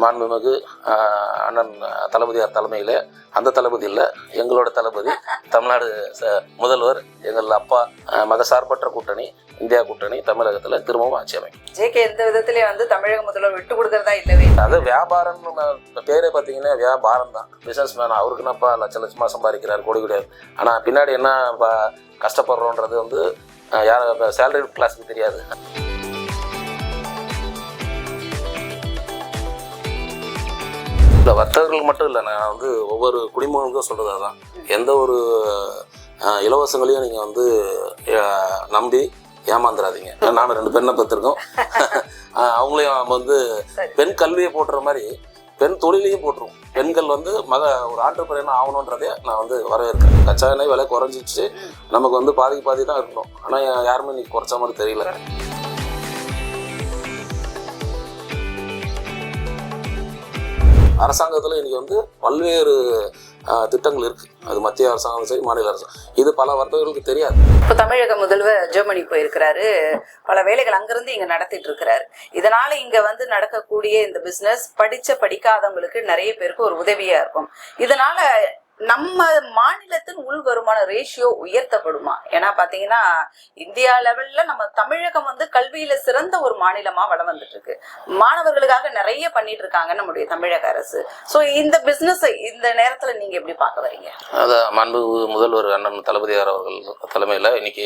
மாண்புமிகு அண்ணன் தளபதியார் தலைமையில், அந்த தளபதி இல்லை, எங்களோட தளபதி தமிழ்நாடு முதல்வர், எங்கள் அப்பா, மதசார்பற்ற கூட்டணி, இந்தியா கூட்டணி தமிழகத்தில் திரும்பவும் ஆட்சி அமைக்கும். ஜேகே எந்த விதத்திலேயே தமிழக முதல்வர் விட்டு கொடுக்கறதா இல்லவே. அது வியாபாரம்னு பேரே பார்த்தீங்கன்னா வியாபாரம் தான். பிஸ்னஸ் மேன் அவருக்கு என்னப்பா லட்ச லட்சமாக சம்பாதிக்கிறார், கோடி கோடியாது. ஆனால் பின்னாடி என்ன கஷ்டப்படுறோன்றது யார் சேலரி கிளாஸுக்கு தெரியாது. இல்லை வர்த்தகர்கள் மட்டும் இல்லை, நான் ஒவ்வொரு குடிமகனுக்கும் சொல்கிறது அதுதான். எந்த ஒரு இலவசங்களையும் நீங்கள் நம்பி ஏமாந்துடாதீங்க. நானும் 2 பெண்ணை பெற்றிருக்கோம். அவங்களையும் பெண் கல்வியை போட்டுற மாதிரி பெண் தொழிலையும் போட்டுருவோம். பெண்கள் ஒரு ஆண்டர்பிரனர் ஆகணுன்றதே நான் வரவேற்கிறேன். கச்சா எண்ணெய் விலை குறைஞ்சிச்சு, நமக்கு பாதி தான் இருக்கணும். ஆனால் யாருமே இன்னைக்கு குறைச்ச மாதிரி தெரியல. அரசாங்கத்தில் இன்றைக்கி பல்வேறு திட்டங்கள் இருக்குது. அது மத்திய அரசாங்கம் சரி, மாநில அரசாங்கம். இது பல வர்த்தகர்களுக்கு தெரியாது. இப்போ தமிழக முதல்வர் ஜெர்மனி போயிருக்கிறாரு, பல வேலைகள் அங்கிருந்து இங்கே நடத்திட்டு இருக்கிறாரு. இதனால இங்கே நடக்கக்கூடிய இந்த பிஸ்னஸ் படிக்காதவங்களுக்கு நிறைய பேருக்கு ஒரு உதவியா இருக்கும். இதனால நம்ம மாநிலத்தின் உள் வருமான ரேஷியோ உயர்த்தப்படுமா? ஏன்னா பாத்தீங்கன்னா இந்தியா லெவல்ல நம்ம தமிழகம் கல்வியில சிறந்த ஒரு மாநிலமா வளம் வந்துட்டு இருக்கு. மாணவர்களுக்காக நிறைய பண்ணிட்டு இருக்காங்க நம்முடைய தமிழக அரசு. சோ இந்த பிசினஸ் இந்த நேரத்துல நீங்க எப்படி பார்க்க வரீங்க? அதான் மாண்பு முதல்வர் அண்ணன் தளபதியார் அவர்கள் தலைமையில இன்னைக்கு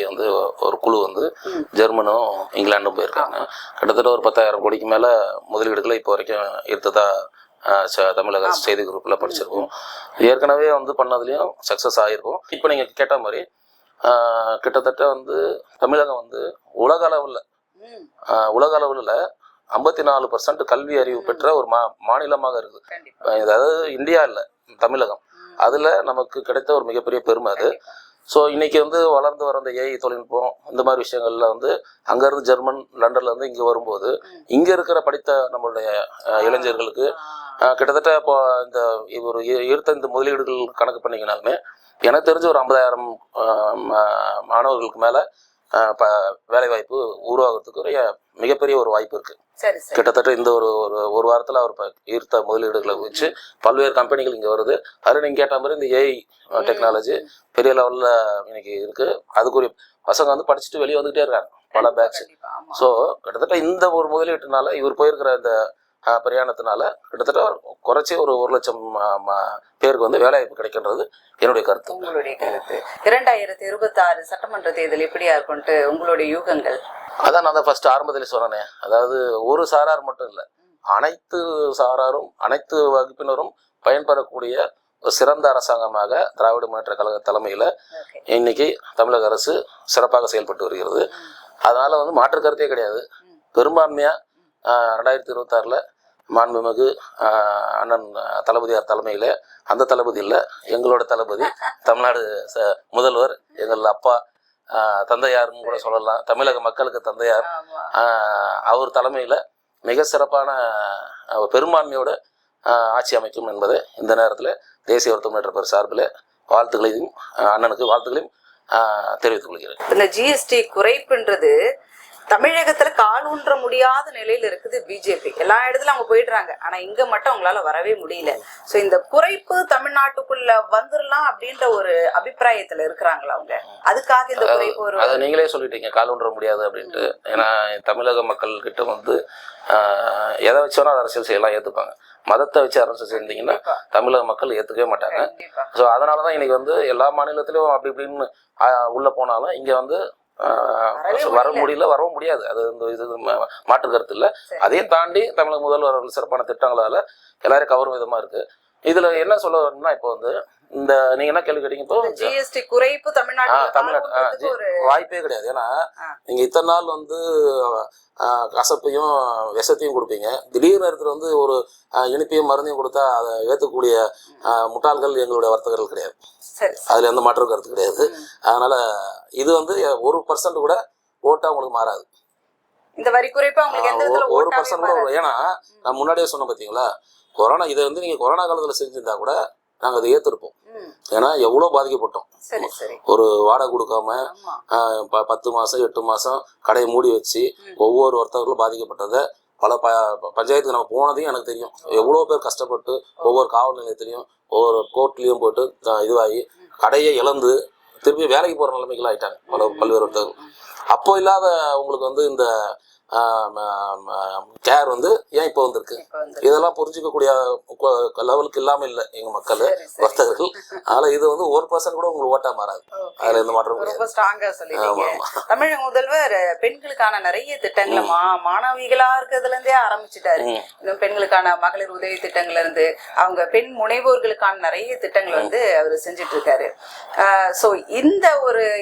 ஒரு குழு ஜெர்மனும் இங்கிலாண்டும் போயிருக்காங்க. கிட்டத்தட்ட ஒரு 10,000 கோடிக்கு மேல முதலீடுகளை இப்போ வரைக்கும் இருந்ததா தமிழக செய்தி குரூப்ல படிச்சிருக்கோம். ஏற்கனவே பண்ணதுலயும் சக்சஸ் ஆகிருக்கும். இப்போ நீங்க கேட்ட மாதிரி கிட்டத்தட்ட தமிழகம் உலக அளவுல 54% கல்வி அறிவு பெற்ற ஒரு மாநிலமாக இருக்குது. அதாவது இந்தியா இல்லை, தமிழகம். அதுல நமக்கு கிடைத்த ஒரு மிகப்பெரிய பெருமை அது. ஸோ இன்னைக்கு வளர்ந்து வர இந்த ஏஐ தொழில்நுட்பம் இந்த மாதிரி விஷயங்கள்ல அங்கேருந்து ஜெர்மன் லண்டன்ல இங்கே வரும்போது இங்கே இருக்கிற படித்த நம்மளுடைய இளைஞர்களுக்கு கிட்டத்தட்ட இப்போ ஒரு இந்த முதலீடுகள் கணக்கு பண்ணிக்கினாலுமே எனக்கு தெரிஞ்ச ஒரு 50,000 மாணவர்களுக்கு மேலே வேலைவாய்ப்பு உருவாகிறதுக்கு ஒரு மிகப்பெரிய ஒரு வாய்ப்பு இருக்கு. கிட்டத்தட்ட இந்த ஒரு வாரத்தில் அவர் ஈர்த்த முதலீடுகளை வச்சு பல்வேறு கம்பெனிகள் இங்கே வருது. அதில் நீங்கள் கேட்ட மாதிரி இந்த ஏஐ டெக்னாலஜி பெரிய லெவலில் இன்னைக்கு இருக்கு. அதுக்குரிய பசங்க படிச்சுட்டு வெளியே வந்துகிட்டே இருக்காங்க, பல பேட்ச். ஸோ கிட்டத்தட்ட இந்த ஒரு முதலீட்டுனால இவர் போயிருக்கிற இந்த பிரயாணத்தினால கிட்டத்தட்ட குறைச்சி ஒரு 1,00,000 பேருக்கு வேலைவாய்ப்பு கிடைக்கின்றது என்னுடைய கருத்து. உங்களுடைய கருத்து 2026 சட்டமன்ற தேர்தல் எப்படியா இருக்கும்ட்டு உங்களுடைய யூகங்கள்? அதான் நான் ஃபர்ஸ்ட் ஆரம்பத்தில் சொன்னேனே, அதாவது ஒரு சாரார் மட்டும் இல்லை, அனைத்து சாராரும் அனைத்து வகுப்பினரும் பயன்பெறக்கூடிய ஒரு சிறந்த அரசாங்கமாக திராவிட முன்னேற்ற கழக தலைமையில் இன்னைக்கு தமிழக அரசு சிறப்பாக செயல்பட்டு வருகிறது. அதனால மாற்று கருத்தே கிடையாது. பெரும்பான்மையா 2026 மாண்புமிகு அண்ணன் தளபதியார் தலைமையில், அந்த தளபதி இல்லை, எங்களோட தளபதி தமிழ்நாடு முதல்வர், எங்கள் அப்பா, தந்தையார்னு கூட சொல்லலாம், தமிழக மக்களுக்கு தந்தையார், அவர் தலைமையில் மிக சிறப்பான பெரும்பான்மையோட ஆட்சி அமைக்கும் என்பதை இந்த நேரத்தில் தேசிய ஒருத்த முன்னேற்ற பெற சார்பில் அண்ணனுக்கு வாழ்த்துக்களையும் தெரிவித்துக் கொள்கிறேன். இந்த ஜிஎஸ்டி குறைப்புன்றது தமிழகத்துல கால் ஊன்ற முடியாத நிலையில இருக்குது. பிஜேபி எல்லா இடத்துலயும் அவங்க போயிடுறாங்க, ஆனா இங்க மட்டும் அவங்களால வரவே முடியல. சோ இந்த குறைப்பு தமிழ்நாட்டுக்குள்ள வந்துடலாம் அப்படின்ற ஒரு அபிப்பிராயத்துல இருக்கிறாங்களா அவங்க? அதுக்காக இந்த குறைப்பு அதை நீங்களே சொல்லிட்டீங்க, கால் ஊன்ற முடியாது அப்படின்ட்டு. ஏன்னா தமிழக மக்கள் கிட்ட எதை வச்சோன்னா அரசியல் செய்யலாம், ஏத்துப்பாங்க. மதத்தை வச்சு அரசியல் செஞ்சீங்கன்னா தமிழக மக்கள் ஏத்துக்கவே மாட்டாங்க. ஸோ அதனாலதான் இன்னைக்கு எல்லா மாநிலத்திலும் அப்படி இப்படின்னு உள்ள போனாலும் இங்க வர முடியல, வரவும் முடியாது. அது இது மாற்று கருத்து இல்லை. அதையும் தாண்டி தமிழக முதல்வர் சிறப்பான திட்டங்களால எல்லாரும் கவரும் விதமா இருக்கு. இதுல என்ன சொல்ல வரணும்னா, இப்போ இந்த நீங்க என்ன கேள்வி கேட்டீங்க, இப்போ ஜிஎஸ்டி குறைப்பு தமிழ்நாட்டு வாய்ப்பே கிடையாது. ஏன்னா நீங்க இத்தனை நாள் கசப்பையும் விஷத்தையும் கொடுப்பீங்க, திடீர்னு நேரத்தில் ஒரு இனிப்பையும் மருந்தையும் கொடுத்தா அதை ஏற்றக்கூடிய முட்டாள்கள் எங்களுடைய வர்த்தகர்கள் கிடையாது. அதுல எந்த மாற்றம் கருத்து கிடையாது. அதனால இது 1% கூட ஓட்டா உங்களுக்கு மாறாது. இந்த வரி குறைப்பு 1% கூட. ஏன்னா நான் முன்னாடியே சொன்ன பார்த்தீங்களா, கொரோனா இதை நீங்க கொரோனா காலத்துல செஞ்சிருந்தா கூட நாங்க அதை ஏத்திருப்போம். ஏன்னா எவ்வளவு பாதிக்கப்பட்டோம். ஒரு வாடகை கொடுக்காம 10 மாசம் 8 மாசம் கடையை மூடி வச்சு ஒவ்வொரு வர்த்தகர்களும் பாதிக்கப்பட்டதை பல பஞ்சாயத்துக்கு நம்ம போனதையும் எனக்கு தெரியும். எவ்வளோ பேர் கஷ்டப்பட்டு ஒவ்வொரு காவல் நிலையத்திலையும் ஒவ்வொரு கோர்ட்லேயும் போட்டு இதுவாகி கடையை இழந்து திருப்பி வேலைக்கு போகிற நிலைமைகள் ஆகிட்டாங்க பல்வேறு ஒருத்தர்கள். அப்போ இல்லாத உங்களுக்கு வந்து இந்த கேர் வந்து ஏன் இப்போ வந்திருக்கு? இதெல்லாம் புரிஞ்சிக்கக்கூடிய லெவலுக்கு இல்லாமல் இல்லை எங்கள் மக்கள் வர்த்தகர்கள். அதனால் இது வந்து 1% கூட உங்களுக்கு ஓட்டா மாறாது. அதில் எந்த மாற்றம் கிடையாது. தமிழக முதல்வர் பெண்களுக்கான நிறைய திட்டங்களை மாணவிகளா இருக்கிறதுல இருந்தே ஆரம்பிச்சுட்டாரு. இன்னும் பெண்களுக்கான மகளிர் உதவி திட்டங்கள்ல இருந்து அவங்க பெண் முனைவோர்களுக்கான நிறைய திட்டங்கள் வந்து அவர் செஞ்சுட்டு இருக்காரு. சோ இந்த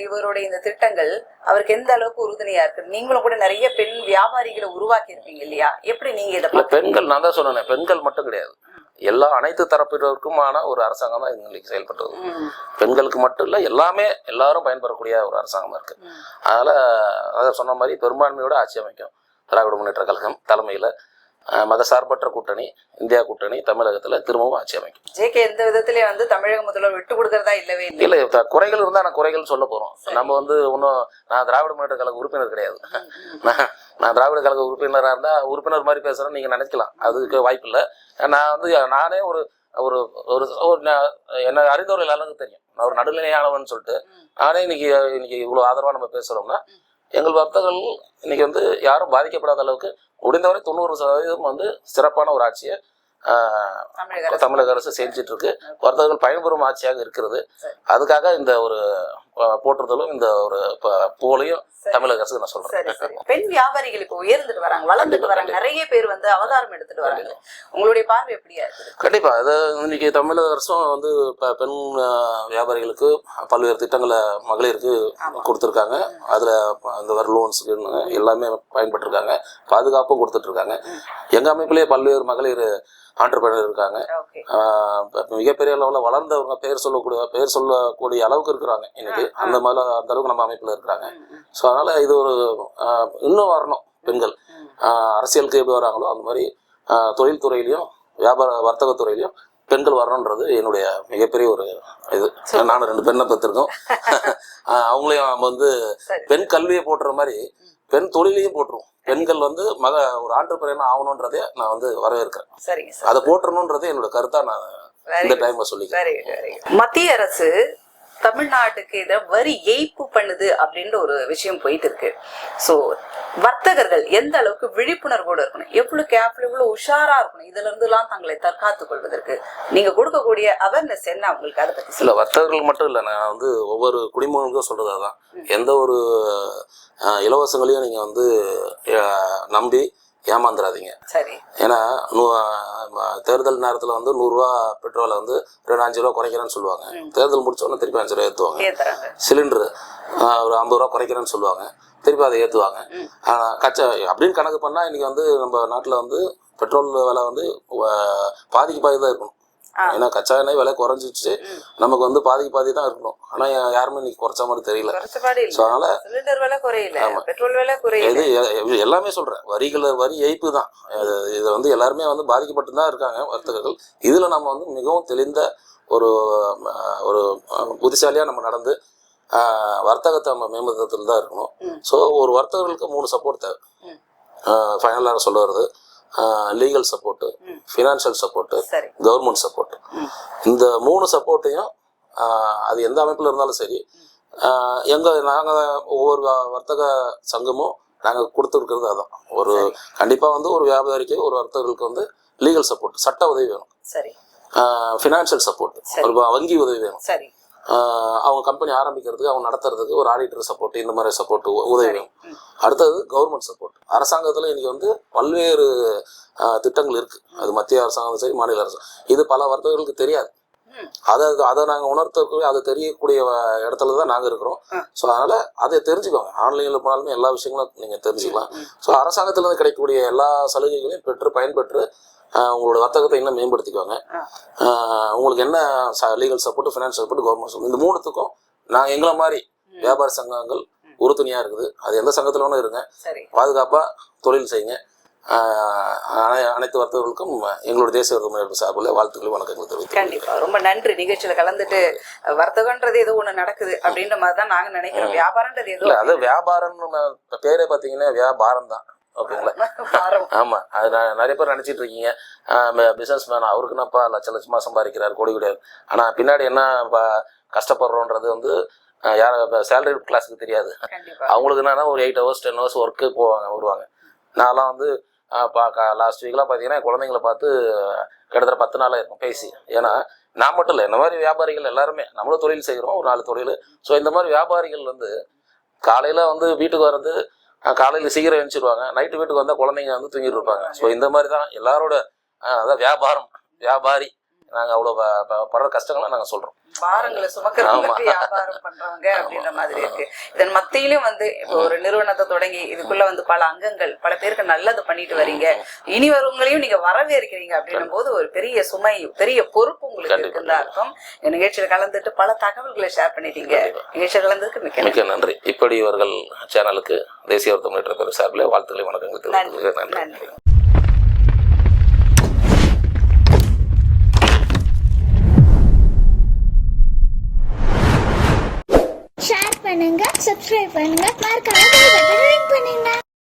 இவருடைய இந்த திட்டங்கள் அவருக்கு எந்த அளவுக்கு உறுதுணையா இருக்கு? நீங்களும் கூட நிறைய பெண் வியாபாரிகளை உருவாக்கி இருப்பீங்க இல்லையா? எப்படி நீங்க இதை பெண்கள், நான் தான் சொன்னேன், பெண்கள் மட்டும் கிடையாது, அனைத்து தரப்பினருக்குமான ஒரு அரசாங்கம் தான் இன்னைக்கு செயல்பட்டது. பெண்களுக்கு மட்டும் இல்லை, எல்லாரும் பயன்பெறக்கூடிய ஒரு அரசாங்கமா இருக்கு. அதனால அதை சொன்ன மாதிரி பெரும்பான்மையோட ஆட்சி அமைக்கும் திராவிட முன்னேற்ற கழகம் தலைமையில. மதசார்பற்ற கூட்டணி, இந்தியா கூட்டணி தமிழகத்துல திரும்பவும் ஆட்சி அமைக்கும். ஜேகே எந்த விதத்திலே வந்து தமிழக முதல்வர் விட்டு கொடுக்கறதா இல்லவே இல்லை. குறைகள் இருந்தா நான் குறைகள் சொல்ல போறோம். நம்ம வந்து ஒன்றும், நான் திராவிட முன்னேற்ற கழக உறுப்பினர் கிடையாது. நான் திராவிட கழக உறுப்பினராக இருந்தா உறுப்பினர் மாதிரி பேசுறேன்னு நீங்க நினைக்கலாம். அதுக்கு வாய்ப்பு இல்லை. நான் வந்து நானே ஒரு என்ன அறிந்தவர்கள் எல்லாருக்கும் தெரியும், நான் ஒரு நடுநிலையானவன் சொல்லிட்டு. நானே இன்னைக்கு இவ்வளவு ஆதரவா நம்ம பேசுறோம்னா எங்கள் வர்த்தகர்கள் இன்னைக்கு வந்து யாரும் பாதிக்கப்படாத அளவுக்கு முடிந்தவரை 90% வந்து சிறப்பான ஒரு ஆட்சியை தமிழக அரசு செஞ்சிட்டு இருக்கு. வர்த்தகர்கள் பயன்பெறும் ஆட்சியாக இருக்கிறது. அதுக்காக இந்த ஒரு போற்றுதலும் இந்த ஒரு புகழையும் தமிழக அரசு நான் சொல்றேன். பெண் வியாபாரிகள் இப்போ உயர்ந்துட்டு வராங்க, வளர்ந்துட்டு வராங்க, நிறைய பேர் வந்து அவதாரம் எடுத்துட்டு வராங்க. உங்களுடைய பார்வை எப்படியா இருக்கு? கண்டிப்பா. அது இன்னைக்கு தமிழக அரசும் வந்து பெண் வியாபாரிகளுக்கு பல்வேறு திட்டங்களை மகளிருக்கு கொடுத்துருக்காங்க. அதுல அந்த லோன்ஸுக்கு எல்லாமே பயன்பட்டுருக்காங்க. பாதுகாப்பும் கொடுத்துட்டு இருக்காங்க. எங்க அமைப்பிலேயே பல்வேறு மகளிர் ஆண்டர்பிரனர் இருக்காங்க. மிகப்பெரிய அளவில் வளர்ந்தவங்க பேர் சொல்லக்கூடிய அளவுக்கு இருக்கிறாங்க இன்னைக்கு. அந்த அளவுக்கு நம்ம அமைப்புல இருக்கிறாங்க. ஸோ அதனால இது ஒரு இன்னும் வரணும். பெண்கள் அரசியலுக்கு எப்படி வராங்களோ அந்த மாதிரி தொழில்துறையிலையும் வர்த்தகத்துறையிலையும் பெண்கள் வரணுன்றது என்னுடைய மிகப்பெரிய ஒரு இது. நானும் 2 பெண்ணை பெற்றிருக்கோம். அவங்களையும் நம்ம வந்து பெண் கல்வியை போட்டுற மாதிரி பெண் தொழிலையும் போட்டுருவோம். பெண்கள் வந்து ஒரு ஆண்டர்பிரனர் ஆகணுன்றதே நான் வந்து வரவேற்கிறேன். அதை போட்டுறணுன்றது என்னோட கருத்தா நான் இந்த டைம்ல சொல்லிக்கிறேன். மத்திய அரசு தமிழ்நாட்டுக்கு எதிராக வரி ஏய்ப்பு பண்ணுது அப்படின்ற ஒரு விஷயம் போயிட்டு இருக்கு. ஸோ வர்த்தகர்கள் எந்த அளவுக்கு விழிப்புணர்வோடு இருக்கணும், எவ்வளவு கேர்ஃபுல், எவ்வளவு உஷாரா இருக்கணும், இதுல இருந்து எல்லாம் தங்களை தற்காத்துக் கொள்வதற்கு நீங்க கொடுக்கக்கூடிய அவேர்னஸ் என்ன அவங்களுக்கு? அதை பத்தி இல்ல, வர்த்தகர்கள் மட்டும் இல்லை, நான் வந்து ஒவ்வொரு குடிமகனுக்கும் சொல்றது அதான். எந்த ஒரு இலவசங்களையும் நீங்க வந்து நம்பி ஏமாந்துடாதீங்க. சரி. ஏன்னா தேர்தல் நேரத்தில் வந்து 100 ரூபா பெட்ரோலை வந்து 5 ரூபா குறைக்கிறேன்னு சொல்லுவாங்க. தேர்தல் முடிச்சோடனே திருப்பி 5 ரூபா ஏற்றுவாங்க. சிலிண்டரு ஒரு 50 ரூபா குறைக்கிறேன்னு சொல்லுவாங்க, திருப்பி அதை ஏற்றுவாங்க. கச்சா அப்படின்னு கணக்கு பண்ணால் இன்னைக்கு வந்து நம்ம நாட்டில் வந்து பெட்ரோல் விலை வந்து பாதிக்கு பாதி தான் இருக்கணும். ஏன்னா கச்சா எண்ணெய் விலை குறைஞ்சிச்சு, நமக்கு வந்து பாதி தான் இருக்கணும். ஆனா யாருமே இன்னைக்கு குறைச்ச மாதிரி தெரியல. ஸோ அதனால இது எல்லாமே சொல்றேன், வரி ஏய்ப்பு தான். இதை வந்து எல்லாருமே வந்து பாதிக்கப்பட்டு தான் இருக்காங்க வர்த்தகர்கள். இதுல நம்ம வந்து மிகவும் தெளிந்த ஒரு புத்திசாலியா நம்ம நடந்து வர்த்தகத்தை நம்ம மேம்படுத்தத்தில் தான் இருக்கணும். ஸோ ஒரு வர்த்தகர்களுக்கு 3 சப்போர்ட் தேவை. ஃபைனலாக சொல்ல வருது, legal support, financial support, government support. இந்த 3 சப்போர்ட்டையும் அது எந்த அமைப்பில் இருந்தாலும் சரி, நாங்கள் ஒவ்வொரு வர்த்தக சங்கமும் நாங்கள் கொடுத்துருக்கிறது அதான். கண்டிப்பாக வந்து ஒரு வியாபாரிக்கு, ஒரு வர்த்தகர்களுக்கு வந்து லீகல் சப்போர்ட், சட்ட உதவி வேணும். ஃபினான்ஷியல் சப்போர்ட், ஒரு வங்கி உதவி வேணும். அவங்க கம்பெனி ஆரம்பிக்கிறதுக்கு, அவங்க நடத்துறதுக்கு ஒரு ஆடிட்டர் சப்போர்ட், இந்த மாதிரி சப்போர்ட் உதவி வேணும். அடுத்தது கவர்மெண்ட் சப்போர்ட். அரசாங்கத்தில் இன்னைக்கு வந்து பல்வேறு திட்டங்கள் இருக்கு. அது மத்திய அரசாங்கம் சரி, மாநில அரசாங்கம். இது பல வர்த்தகர்களுக்கு தெரியாது. அதை நாங்கள் உணர்த்தக்கூடிய, அதை தெரியக்கூடிய இடத்துல தான் நாங்கள் இருக்கிறோம். ஸோ அதனால அதை தெரிஞ்சுக்கோங்க. ஆன்லைனில் போனாலுமே எல்லா விஷயங்களும் நீங்கள் தெரிஞ்சுக்கலாம். ஸோ அரசாங்கத்திலிருந்து கிடைக்கக்கூடிய எல்லா சலுகைகளையும் பயன்பெற்று உங்களோட வர்த்தகத்தை இன்னும் மேம்படுத்திக்குவாங்க. உங்களுக்கு என்ன legal support, financial support, government support, இந்த 3த்துக்கும் நான் எங்களை மாதிரி வியாபார சங்கங்கள் உறுதுணையா இருக்குது. அது எந்த சங்கத்துல வேணும் இருங்க, பாதுகாப்பா தொழில் செய்யுங்க. அனைத்து வர்த்தகர்களுக்கும் எங்களுடைய தேசிய வர்த்தக முன்னேற்ற சார்பில் வாழ்த்துக்கள், வணக்கங்கள் தெரிவித்து. கண்டிப்பா ரொம்ப நன்றி. நிகழ்ச்சியில கலந்துட்டு வர்த்தகன்றது ஏதோ ஒண்ணு நடக்குது அப்படின்ற மாதிரி தான் நாங்க நினைக்கிறோம். வியாபாரம்ன்றது ஏதோ அது வியாபாரம் பேரே பாத்தீங்கன்னா வியாபாரம் தான். ஓகேங்களா. பாரம். ஆமா, அது நிறைய பேர் நினைச்சிட்டு இருக்கீங்க பிசினஸ் மேன் அவருக்கு என்னப்பா லட்சமா சம்பாதிக்கிறார் கோடி கோடி, ஆனா பின்னாடி என்ன கஷ்டப்படுறோன்றது வந்து யார் சேலரி கிளாஸுக்கு தெரியாது. கண்டிப்பா. அவங்களுக்கு என்னன்னா ஒரு 8 hours 10 hours ஒர்க்கு வருவாங்க. நான்லாம் வந்து லாஸ்ட் வீக்லாம் பார்த்தீங்கன்னா குழந்தைங்களை பார்த்து கிட்டத்தட்ட 10 நாளாக இருக்கும் பேசி. ஏன்னா நான் மட்டும் இல்லை, இந்த மாதிரி வியாபாரிகள் எல்லாருமே நம்மளும் தொழில் செய்கிறோம், ஒரு 4 தொழில். ஸோ இந்த மாதிரி வியாபாரிகள் வந்து காலையில் வந்து வீட்டுக்கு வந்து காலையில் சீக்கிரம் எழுந்திருவாங்க, நைட்டு வீட்டுக்கு வந்தால் குழந்தைங்க வந்து தூங்கிட்டு இருப்பாங்க. ஸோ இந்த மாதிரி தான் எல்லாரோட அதான் வியாபாரி நாங்கள் அவ்வளோ படுற கஷ்டங்களை நாங்கள் சொல்கிறோம். பாரங்களை சுமக்கிறவங்க வியாபாரம் பண்றவங்க அப்படின்ற மாதிரி இருக்கு. இதன் மத்தியிலும் வந்து இப்போ ஒரு நிறுவனத்தை தொடங்கி இதுக்குள்ள வந்து பல அங்கங்கள் பல பேருக்கு நல்லது பண்ணிட்டு வரீங்க, இனி வருவங்களையும் நீங்க வரவேற்கிறீங்க அப்படின்னும் போது ஒரு பெரிய சுமை பெரிய பொறுப்பு உங்களுக்கு இருக்குன்னு அர்த்தம். நிகழ்ச்சியில கலந்துட்டு பல தகவல்களை ஷேர் பண்ணிட்டீங்க. நிகழ்ச்சியில் கலந்ததுக்கு மிக்க நன்றி. இப்படி இவர்கள் சேனலுக்கு தேசிய முன்னேற்ற பேர் சார்பில் வாழ்த்துக்களை வணக்கங்கள். நன்றி. ஷேர் பண்ணுங்க, சப்ஸ்கிரைப் பண்ணுங்க, மறக்காம பெல் பட்டனை கிளிக் பண்ணுங்க.